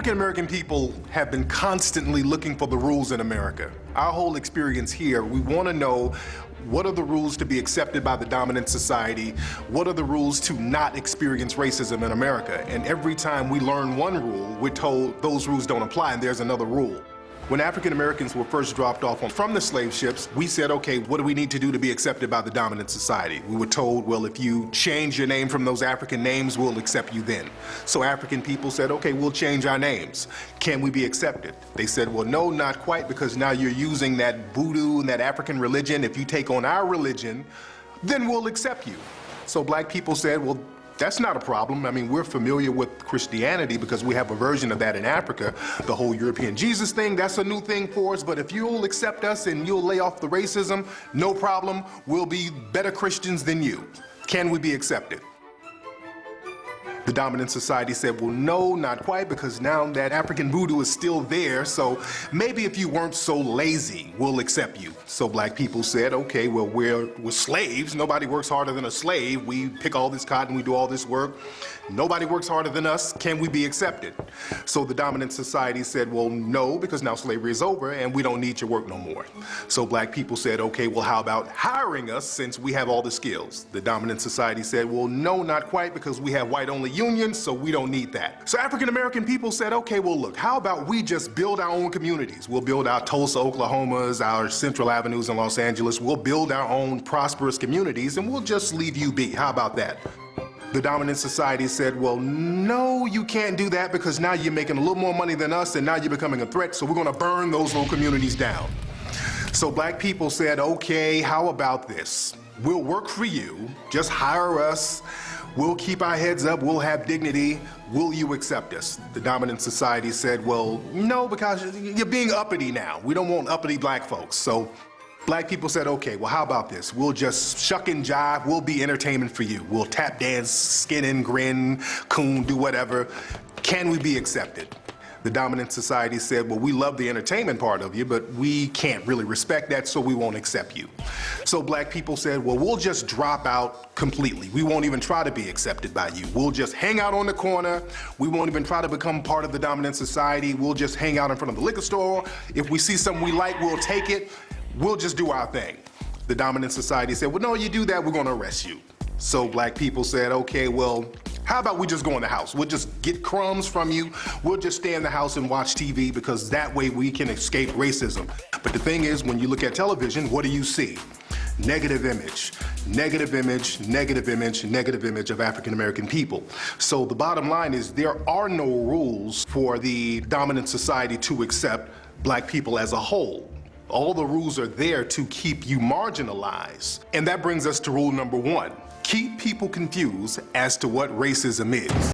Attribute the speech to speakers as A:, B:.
A: African American people have been constantly looking for the rules in America. Our whole experience here, we want to know what are the rules to be accepted by the dominant society? What are the rules to not experience racism in America? And every time we learn one rule, we're told those rules don't apply and there's another rule. When African Americans were first dropped off from the slave ships, we said, okay, what do we need to do to be accepted by the dominant society? We were told, well, if you change your name from those African names, we'll accept you then. So African people said, okay, we'll change our names. Can we be accepted? They said, well, no, not quite, because now you're using that voodoo and that African religion. If you take on our religion, then we'll accept you. So black people said, well, that's not a problem. I mean, we're familiar with Christianity because we have a version of that in Africa. The whole European Jesus thing, that's a new thing for us. But if you'll accept us and you'll lay off the racism, no problem. We'll be better Christians than you. Can we be accepted? The dominant society said, well, no, not quite, because now that African voodoo is still there, so maybe if you weren't so lazy, we'll accept you. So black people said, okay, well, we're slaves. Nobody works harder than a slave. We pick all this cotton, we do all this work. Nobody works harder than us. Can we be accepted? So the dominant society said, well, no, because now slavery is over and we don't need your work no more. So black people said, okay, well, how about hiring us since we have all the skills? The dominant society said, well, no, not quite, because we have white-only unions, so we don't need that. So African American people said, okay, well, look, how about we just build our own communities? We'll build our Tulsa, Oklahomas, our Central Avenues in Los Angeles. We'll build our own prosperous communities and we'll just leave you be. How about that? The dominant society said, well, no, you can't do that because now you're making a little more money than us and now you're becoming a threat, so we're gonna burn those little communities down. So black people said, okay, how about this? We'll work for you, just hire us, we'll keep our heads up, we'll have dignity, will you accept us? The dominant society said, well, no, because you're being uppity now. We don't want uppity black folks. So black people said, okay, well, how about this? We'll just shuck and jive, we'll be entertainment for you. We'll tap dance, skin and grin, coon, do whatever. Can we be accepted? The dominant society said, well, we love the entertainment part of you, but we can't really respect that, so we won't accept you. So black people said, well, we'll just drop out completely. We won't even try to be accepted by you. We'll just hang out on the corner. We won't even try to become part of the dominant society. We'll just hang out in front of the liquor store. If we see something we like, we'll take it. We'll just do our thing. The dominant society said, well, no, you do that, we're gonna arrest you. So black people said, okay, well, how about we just go in the house? We'll just get crumbs from you. We'll just stay in the house and watch TV because that way we can escape racism. But the thing is, when you look at television, what do you see? Negative image, negative image, negative image, negative image of African American people. So the bottom line is there are no rules for the dominant society to accept black people as a whole. All the rules are there to keep you marginalized. And that brings us to rule number one. Keep people confused as to what racism is.